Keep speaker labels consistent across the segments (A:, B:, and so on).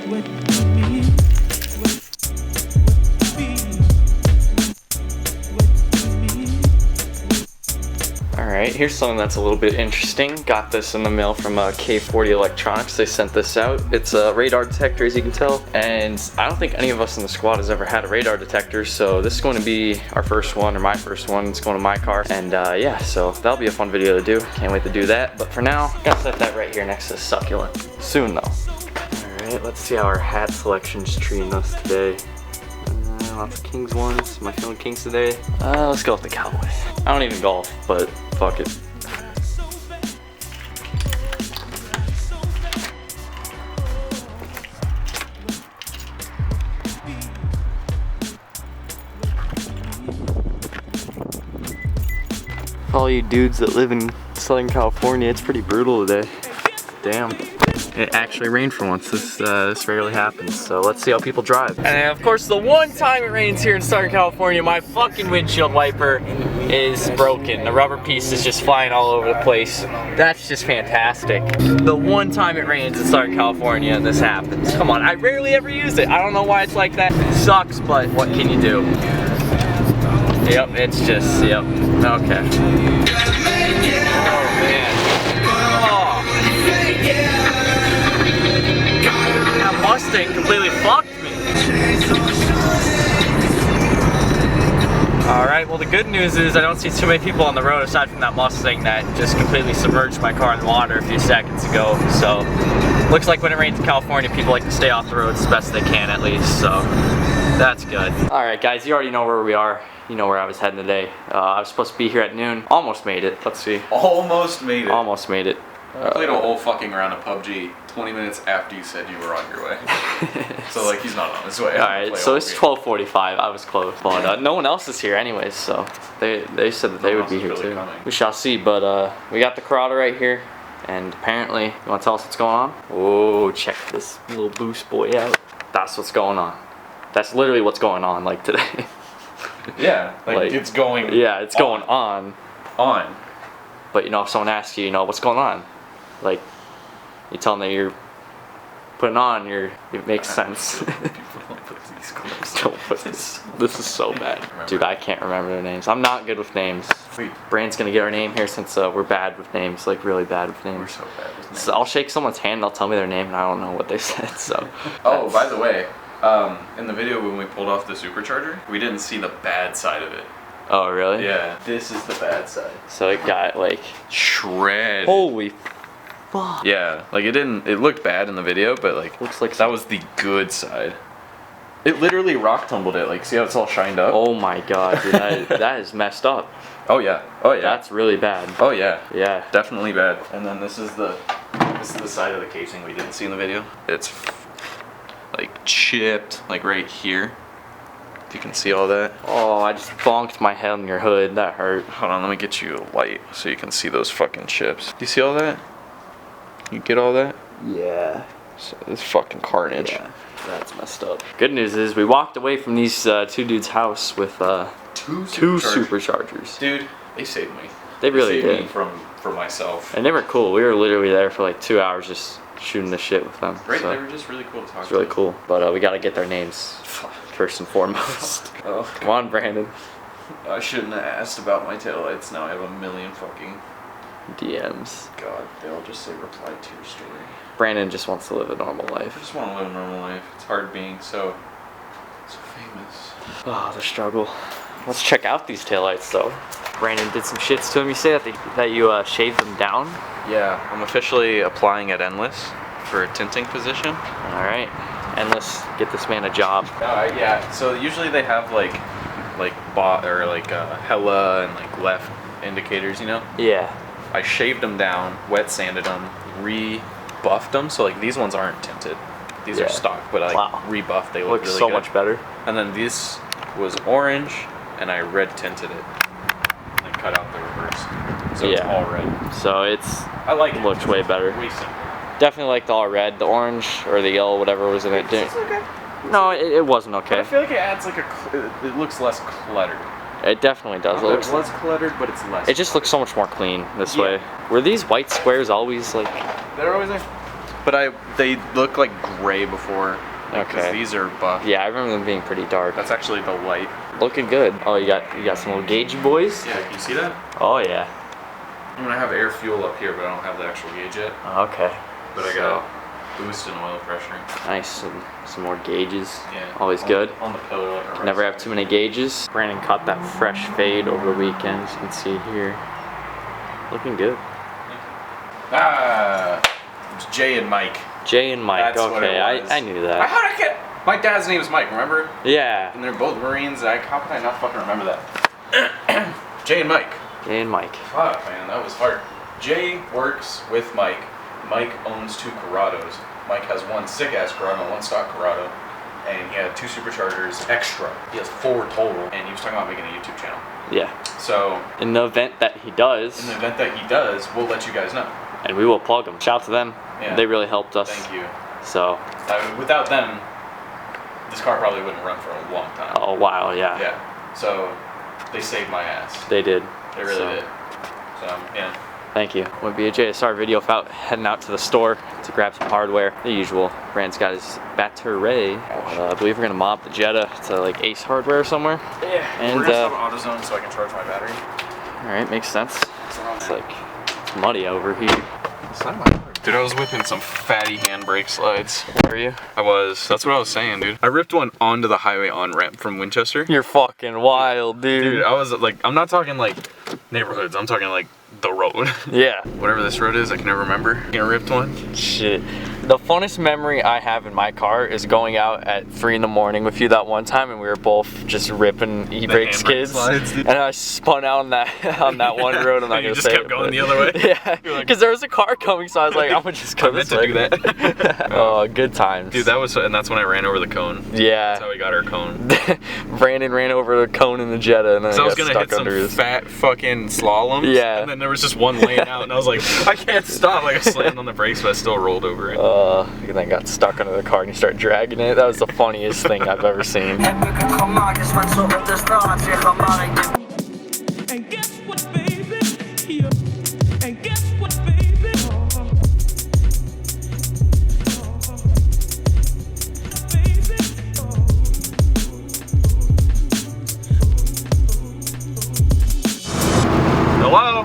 A: Alright, here's something that's a little bit interesting. Got this in the mail from K40 Electronics. They sent this out. It's a radar detector, as you can tell, and I don't think any of us in the squad has ever had a radar detector, so this is going to be our first one, or my first one. It's going to my car, and yeah, so that'll be a fun video to do. Can't wait to do that, but for now, gotta set that right here next to the succulent. Soon though. Alright, let's see how our hat selection's treating us today. Lots of Kings ones. Am I feeling Kings today? Let's go with the Cowboy. I don't even golf, but fuck it. For all you dudes that live in Southern California, it's pretty brutal today. Damn. It actually rained for once. This rarely happens, so let's see how people drive. And of course, the one time it rains here in Southern California, my fucking windshield wiper is broken. The rubber piece is just flying all over the place. That's just fantastic. The one time it rains in Southern California and this happens. Come on, I rarely ever use it. I don't know why it's like that. It sucks, but what can you do? Yep, it's just, yep, okay. Oh man. That Mustang completely fucked me. Alright, well the good news is I don't see too many people on the road aside from that Mustang that just completely submerged my car in the water a few seconds ago. So, looks like when it rains in California, people like to stay off the roads as best they can at least, so that's good. Alright guys, you already know where we are. You know where I was heading today. I was supposed to be here at noon. Almost made it. Let's see.
B: Almost made it.
A: Almost made it.
B: I played a whole fucking round of PUBG 20 minutes after you said you were on your way. So like he's not on his way.
A: Alright, so it's 12:45. I was close. But no one else is here anyways, so they said that they would be here too. We shall see, but we got the Corrado right here. And apparently, you want to tell us what's going on? Oh, check this little boost boy out. That's what's going on. That's literally what's going on like today.
B: Yeah, like it's going.
A: Yeah, it's going on.
B: On.
A: But you know, if someone asks you, you know, what's going on? Like, you tell them that you're putting on, it makes sense. Don't put this. This is so bad. Dude, I can't remember their names. I'm not good with names. Brand's gonna get our name here since we're bad with names, like really bad with names.
B: We're so bad with names.
A: So I'll shake someone's hand and they'll tell me their name and I don't know what they said, so.
B: Oh, by the way, in the video when we pulled off the Supercharger, we didn't see the bad side of it.
A: Oh, really?
B: Yeah. This is the bad side.
A: So it got like
B: shredded.
A: Holy fuck.
B: Yeah, like it looked bad in the video, but like
A: looks like
B: that was the good side. It literally rock tumbled it. Like, see how it's all shined up?
A: Oh my god, dude, that is messed up.
B: Oh yeah. Oh yeah.
A: That's really bad.
B: Oh yeah.
A: Yeah.
B: Definitely bad. And then this is the side of the casing we didn't see in the video. It's like chipped, like right here. If you can see all that.
A: Oh, I just bonked my head on your hood. That hurt.
B: Hold on, let me get you a light so you can see those fucking chips. Do you see all that? You get all that?
A: Yeah.
B: So this fucking carnage.
A: Yeah, that's messed up. Good news is we walked away from these two dudes' house with two Superchargers.
B: Dude, they saved me.
A: They really
B: saved
A: did.
B: Me from myself.
A: And they were cool. We were literally there for like 2 hours just shooting the shit with them.
B: Right,
A: so
B: they were just really cool to talk to.
A: It's really cool. But we gotta get their names first and foremost.
B: Oh,
A: come on, Brandon.
B: I shouldn't have asked about my taillights. Now I have a million fucking
A: DMs.
B: God, they all just say reply to your story.
A: Brandon just wants to live a normal life.
B: I just want to live a normal life. It's hard being so famous.
A: Oh, the struggle. Let's check out these taillights though. Brandon did some shits to them. You say that you shaved them down?
B: Yeah, I'm officially applying at Ellis for a tinting position.
A: All right, and let's get this man a job.
B: Yeah. So usually they have like hella and like left indicators, you know?
A: Yeah.
B: I shaved them down, wet sanded them, rebuffed them. So like these ones aren't tinted. These are stock, but I rebuffed. They look really
A: so
B: good.
A: much better.
B: And then this was orange, and I red tinted it. And cut out the reverse. So it's all red.
A: So
B: I like it.
A: Looks way better.
B: Way simpler.
A: Definitely like the all red. The orange or the yellow, whatever was in it.
B: It's okay.
A: No, it wasn't okay.
B: But I feel like it adds like it looks less cluttered.
A: It definitely does. It looks
B: less cluttered, but it's less.
A: It just looks so much more clean this way. Were these white squares always like?
B: They're always there. But they look like gray before.
A: Okay.
B: These are buff.
A: Yeah, I remember them being pretty dark.
B: That's actually the light.
A: Looking good. Oh, you got some little gauge boys?
B: Yeah, can you see that?
A: Oh yeah.
B: I'm gonna have air fuel up here, but I don't have the actual gauge yet.
A: Okay.
B: But I got boostin oil pressure.
A: Nice, some more gauges.
B: Yeah.
A: Always good.
B: On the pillar. Like right
A: Never have too many gauges. Brandon caught that fresh fade over the weekend, as you can see here. Looking good.
B: It's Jay and Mike.
A: Jay and Mike.
B: That's what it
A: okay,
B: was.
A: I knew that.
B: How did I get? My dad's name is Mike. Remember?
A: Yeah.
B: And they're both Marines. How could I not fucking remember that? Jay and Mike.
A: Jay and Mike.
B: Fuck, man, that was hard. Jay works with Mike. Mike owns 2 Corrados. Mike has one sick-ass Corrado, one stock Corrado, and he had 2 Superchargers extra. He has 4 total, and he was talking about making a YouTube channel.
A: Yeah.
B: So,
A: in the event that he does,
B: we'll let you guys know.
A: and we will plug them. Shout out to them.
B: Yeah.
A: They really helped us.
B: Thank you.
A: So.
B: Without them, this car probably wouldn't run for a long time.
A: Oh wow, yeah.
B: Yeah. So, they saved my ass.
A: They did.
B: They really did. So, yeah.
A: Thank you. Would be a JSR video without heading out to the store to grab some hardware. The usual. Brand's got his battery. I believe we're gonna mob the Jetta to like Ace Hardware somewhere.
B: Yeah.
A: And
B: we're gonna stop at AutoZone so I can charge my battery.
A: All right, makes sense. It's like it's muddy over here.
B: Dude, I was whipping some fatty handbrake slides.
A: Were you?
B: I was. That's what I was saying, dude. I ripped one onto the highway on-ramp from Winchester.
A: You're fucking wild, dude.
B: Dude, I was like, I'm not talking like neighborhoods. I'm talking like the road.
A: Yeah.
B: Whatever this road is, I can never remember. I ripped one.
A: Shit. The funnest memory I have in my car is going out at 3 in the morning with you that one time, and we were both just ripping e-brake skids.
B: Slides,
A: and I spun out on that one road. I'm not
B: you
A: gonna
B: just
A: say
B: kept
A: it,
B: going the other way.
A: Yeah, because there was a car coming, so I was like, I'm gonna just go this way.
B: I meant to do that.
A: Oh, good times.
B: Dude, that's when I ran over the cone.
A: Yeah.
B: That's how we got our cone.
A: Brandon ran over the cone in the Jetta, and then
B: So I was
A: got
B: gonna
A: stuck
B: hit
A: under
B: some
A: his
B: fat fucking slaloms.
A: Yeah.
B: And then there was just one lane out, and I was like, I can't stop. Like I slammed on the brakes, but I still rolled over it.
A: And then got stuck under the car, and you start dragging it. That was the funniest thing I've ever seen.
C: And guess what, baby? Yeah. And guess what, baby?
B: Hello?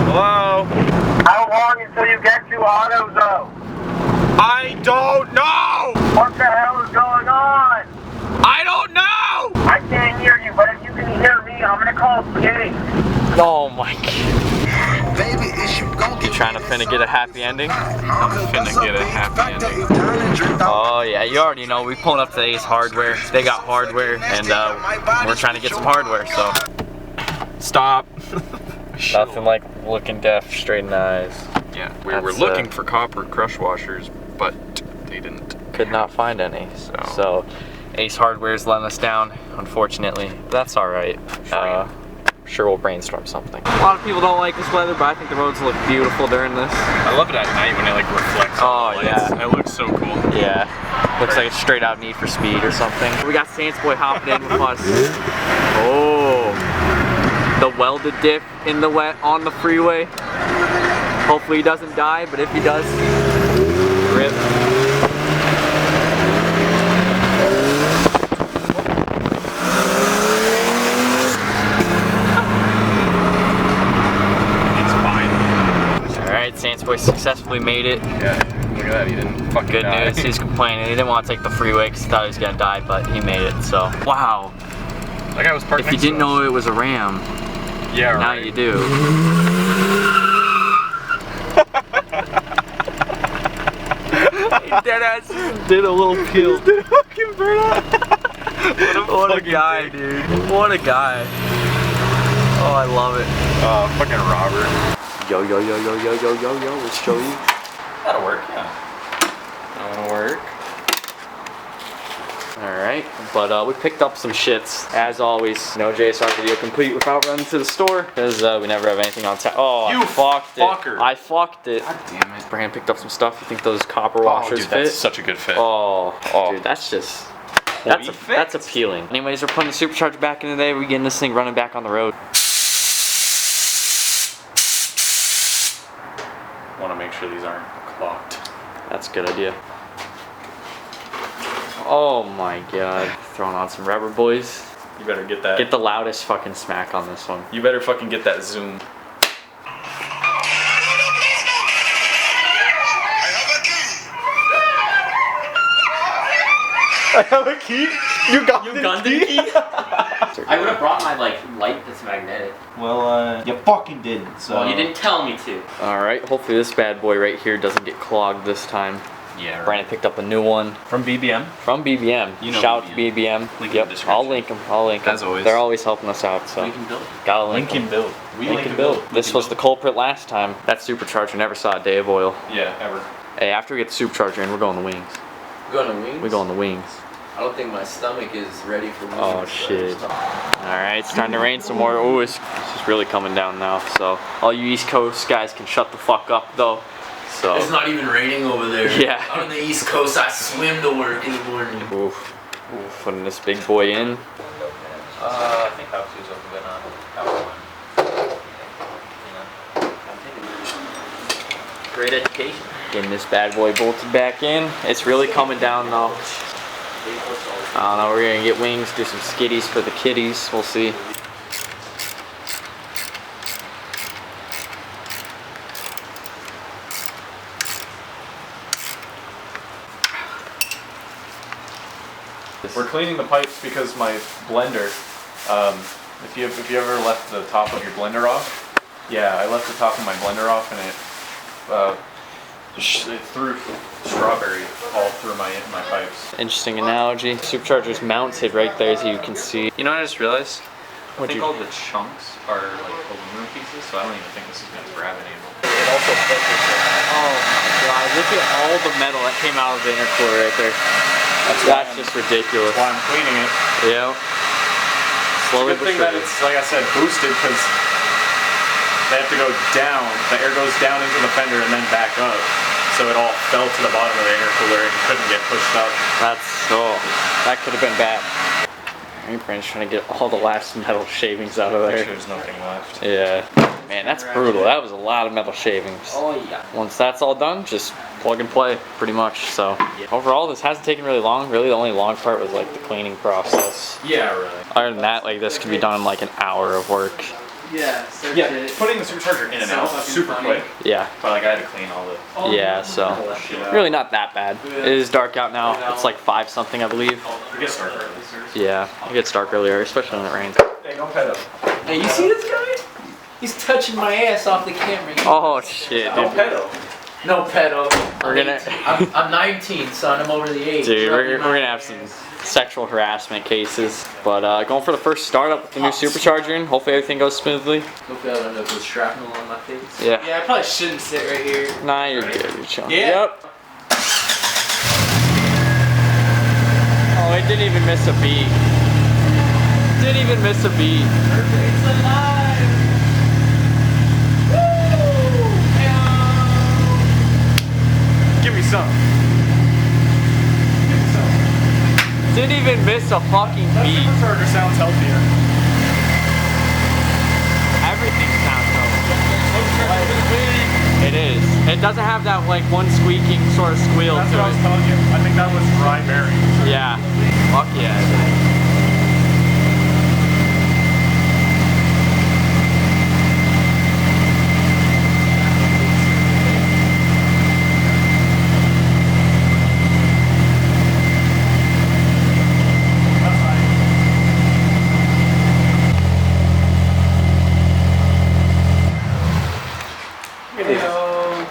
B: Hello?
D: How long until you get to AutoZone?
B: I don't know!
D: What the hell is going on?
B: I don't know!
D: I can't hear you, but if you can hear me, I'm gonna call Spaghetti.
A: Oh my god. You trying to finna get a happy ending?
B: I'm finna get a happy ending.
A: Oh yeah, you already know. We pulling up to Ace Hardware. They got hardware, and we're trying to get some hardware, so.
B: Stop.
A: Nothing like looking deaf straight in the eyes.
B: Yeah, we were looking for copper crush washers, but they didn't.
A: Could not find any. So Ace Hardware's letting us down, unfortunately. That's alright. Sure we'll brainstorm something. A lot of people don't like this weather, but I think the roads look beautiful during this.
B: I love it at night when it like reflects on the lights.
A: Yeah.
B: It looks so cool.
A: Yeah. Looks like it's straight out Need for Speed or something. We got Sans Boy hopping in with us. Oh. The welded diff in the wet on the freeway. Hopefully he doesn't die, but if he does, rip. Sans Boy successfully made it.
B: Yeah, look at that, he didn't fucking
A: Good
B: die.
A: news, he's complaining. He didn't want to take the freeway because he thought he was going to die, but he made it, so. Wow.
B: That guy was parked
A: If you didn't know it was a Ram,
B: yeah,
A: now
B: right.
A: you do. Deadass did a little peel.
B: Did a fucking burnout.
A: What a guy, dude. What a guy. Oh, I love it.
B: Fucking Robert.
A: Yo, yo, yo, yo, yo, yo, yo, yo, let's show you.
B: That'll work, yeah.
A: That'll work. Alright, but we picked up some shits. As always, no JSR video complete without running to the store, because we never have anything on tap. Oh,
B: You
A: I fucked
B: fucker.
A: it. I fucked it.
B: God damn it.
A: Brand picked up some stuff. You think those copper washers
B: dude,
A: fit?
B: that's such a good fit.
A: Oh, dude, that's just... That's appealing. Anyways, we're putting the Supercharger back in today. We're getting this thing running back on the road.
B: Want to make sure these aren't clogged.
A: That's a good idea. Oh my god. Throwing on some rubber, boys.
B: You better get that.
A: Get the loudest fucking smack on this one.
B: You better fucking get that zoom. I have a key. You got
A: the key? I would have brought my light that's magnetic.
B: Well, you fucking didn't. So.
A: Well, you didn't tell me to. All right. Hopefully this bad boy right here doesn't get clogged this time.
B: Yeah. Right.
A: Brandon picked up a new one
B: From BBM.
A: from BBM.
B: You know
A: Shout out to BBM.
B: Link in the
A: Yep.
B: description.
A: I'll link them. I'll link them.
B: As always.
A: They're always helping us out. So gotta link them.
B: build. We
A: Link and build. This was the culprit last time. That supercharger never saw a day of oil.
B: Yeah, ever.
A: Hey, after we get the supercharger in, we're going to wings.
E: Going to wings?
A: We're going to wings.
E: I don't think my stomach is ready for wings.
A: Oh shit. Alright, it's starting to rain some more. Oh, it's just really coming down now. So all you East Coast guys can shut the fuck up though. So
E: It's not even raining over there.
A: Yeah.
E: Out on the East Coast, I swim to work in the morning.
A: oof. Putting this big boy in.
B: I think house is open, but not
A: Great education. Getting this bad boy bolted back in. It's really coming down though. I don't know, we're gonna get wings, do some skitties for the kiddies. We'll see.
B: We're cleaning the pipes because my blender, if you ever left the top of your blender off, yeah, I left the top of my blender off and it threw strawberry all through my pipes.
A: Interesting analogy. Supercharger's mounted right there as you can see.
B: You know what I just realized? I
A: What'd
B: think
A: you-
B: all the chunks are like aluminum pieces, so I don't even think this is gonna grab anymore.
A: Oh my god, look at all the metal that came out of the intercooler right there. That's just ridiculous.
B: That's why I'm cleaning it.
A: Yeah. Slowly
B: Good
A: but
B: thing that
A: surely.
B: it's, like I said, boosted because they have to go down. The air goes down into the fender and then back up. So it all fell to the bottom of the intercooler and couldn't get pushed up.
A: That could have been bad. Alright, Brandon's trying to get all the last metal shavings out of there.
B: There's nothing left.
A: Yeah. Man, that's brutal. That was a lot of metal shavings.
E: Oh yeah.
A: Once that's all done, just plug and play, pretty much. So overall, this hasn't taken really long. Really, the only long part was like the cleaning process.
B: Yeah, really.
A: Other than that, like this could be done in like an hour of work.
E: Yeah,
B: Yeah, putting the supercharger in and out super quick.
A: Yeah.
B: But like I had to clean all the
A: Yeah, so
B: shit out.
A: really not that bad. It is dark out now. It's like 5 something, I believe.
B: It gets dark early.
A: Yeah, it gets dark earlier, especially when it rains.
B: Hey, don't pet him.
E: Hey, you see this guy? He's touching my ass off the camera.
A: Oh shit,
B: Don't
A: dude.
B: pet him.
E: No pedo.
A: We're gonna-
E: I'm 19, son. I'm over the age.
A: Dude, we're gonna have some sexual harassment cases. But going for the first startup with the new supercharger in. Hopefully everything goes smoothly.
E: Hopefully I don't end up with shrapnel on my face.
A: Yeah.
E: Yeah, I probably shouldn't sit right here.
A: Nah, you're good. You're chilling.
E: Yeah.
A: Yep. Oh, it didn't even miss a beat. Didn't even miss a beat.
E: It's alive. Woo!
B: Give me some.
A: Didn't even miss a fucking
B: That
A: beat.
B: supercharger sounds healthier.
A: Everything sounds healthy. It is. It doesn't have that like one squeaking sort of squeal
B: That's what I
A: to
B: was
A: it.
B: telling you. I think that was dry bearing.
A: Yeah. Fuck yeah.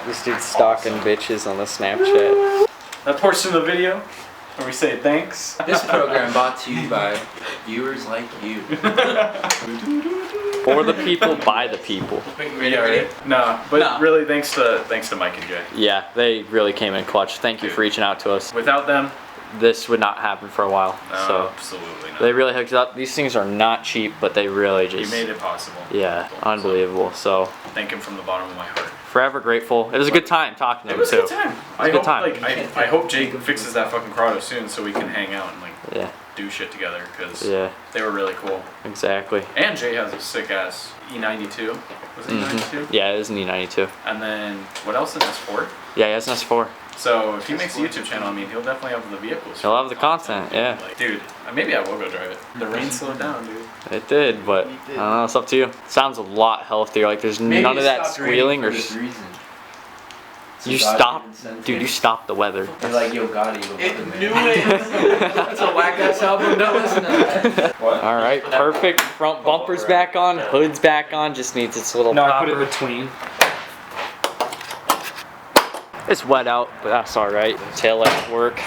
A: This dude's stalking bitches on the Snapchat.
B: That portion of the video where we say thanks.
E: This program brought to you by viewers like you.
A: For the people, by the people.
B: Yeah, right. Nah, but
E: Nah.
B: really thanks to Mike and Jay.
A: Yeah, they really came in clutch. Thank you for reaching out to us.
B: Without them,
A: This would not happen for a while. So
B: absolutely not.
A: they really hooked up. These things are not cheap, but they really
B: You
A: just
B: made it possible.
A: yeah, unbelievable. So
B: Thank him from the bottom of my heart.
A: forever grateful. It was a good time talking to
B: It
A: him
B: was
A: too.
B: a good time.
A: a good
B: hope,
A: time.
B: Like, I hope Jake fixes that fucking Corrado soon so we can hang out and like
A: Yeah,
B: do shit together because
A: yeah,
B: they were really cool.
A: exactly.
B: And Jay has a sick ass E92. Was it E92?
A: Yeah, it is an E92.
B: And then what else in this Ford?
A: Yeah, he has an S4.
B: So if he makes a YouTube channel, I mean, he'll definitely have the vehicles.
A: He'll have the content, yeah.
B: Like, dude, maybe I will go drive it. The rain slowed down, dude.
A: It did, but I don't know, it's up to you. Sounds a lot healthier, like there's none of that squealing or... You stopped, dude, you stopped the weather.
E: You're like, yo, Gotti. Knew it. That's a whack ass album, don't listen to that. What?
A: Alright, perfect. Front bumper's back on, hood's back on, just needs its little
B: No,
A: popper.
B: I put it between.
A: It's wet out, but that's alright. Tail lights work.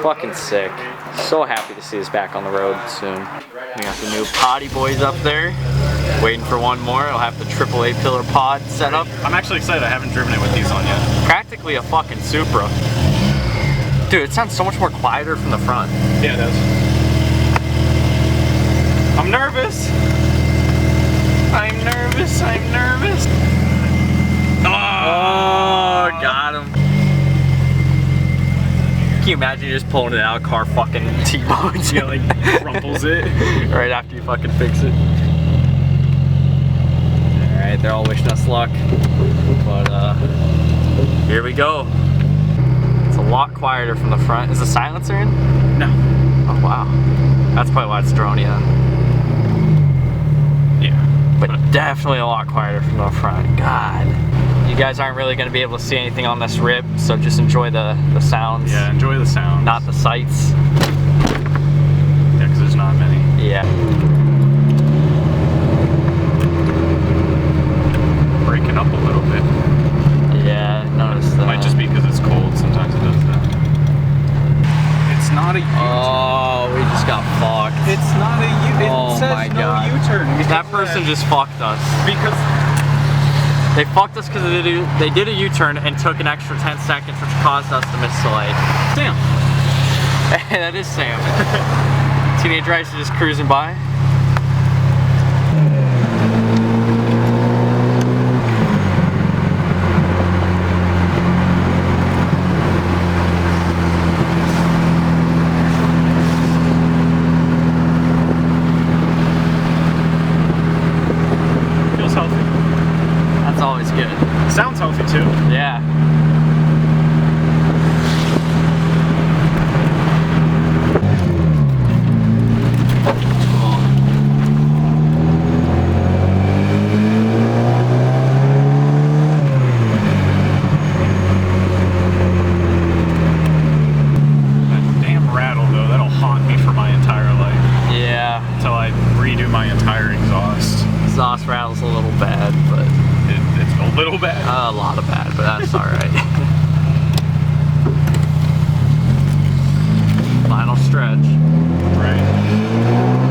A: Fucking sick. So happy to see this back on the road soon. We got the new potty boys up there. Waiting for one more. I'll have the AAA pillar pod set up.
B: I'm actually excited. I haven't driven it with these on yet.
A: Practically a fucking Supra. Dude, it sounds so much more quieter from the front.
B: Yeah, it does. I'm nervous. I'm nervous. I'm nervous.
A: Oh, got him. Can you imagine you just pulling it out, car fucking T-bones?
B: Yeah, like crumples it.
A: Right after you fucking fix it. Alright, they're all wishing us luck. But here we go. It's a lot quieter from the front. Is the silencer in?
B: No.
A: Oh wow. That's probably why it's drony then.
B: Yeah.
A: But definitely a lot quieter from the front. God. You guys aren't really going to be able to see anything on this rip, so just enjoy the sounds.
B: Yeah, enjoy the sounds.
A: Not the sights.
B: Yeah, because there's not many.
A: Yeah.
B: Breaking up a little bit.
A: Yeah, notice that.
B: Might just be because it's cold. Sometimes it does that. It's not a U-turn.
A: Oh, we just got fucked.
B: It's not a U-turn.
A: Oh
B: It says
A: my
B: no
A: God.
B: U-turn.
A: That person just fucked us.
B: Because
A: They fucked us because they did a U-turn and took an extra 10 seconds, which caused us to miss the light.
B: Sam.
A: That is Sam. Teenage Rice is just cruising by.
B: Feels healthy.
A: That's always good.
B: Sounds healthy too.
A: Yeah.
B: That damn rattle though, that'll haunt me for my entire life.
A: Yeah.
B: Until I redo my entire exhaust.
A: Exhaust rattle's a little bad, but
B: It's a little bad.
A: a lot of bad, but that's alright. Final stretch.
B: Right.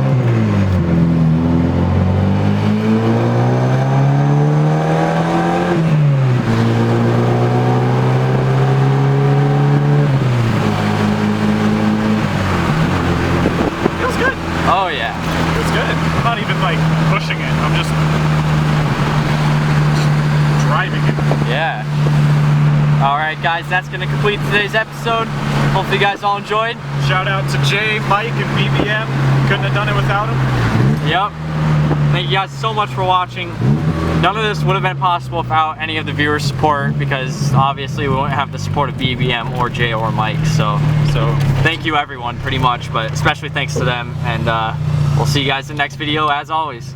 B: Feels good.
A: Oh yeah.
B: Feels good. I'm not even like pushing it. I'm just driving it.
A: Yeah. Alright guys, that's gonna complete today's episode. Hopefully you guys all enjoyed.
B: Shout out to Jay, Mike, and BBM. Couldn't have done it without him.
A: Yep. Thank you guys so much for watching. None of this would have been possible without any of the viewers' support, because obviously we wouldn't have the support of BBM or Jay or Mike. So thank you everyone pretty much, but especially thanks to them, and we'll see you guys in the next video as always.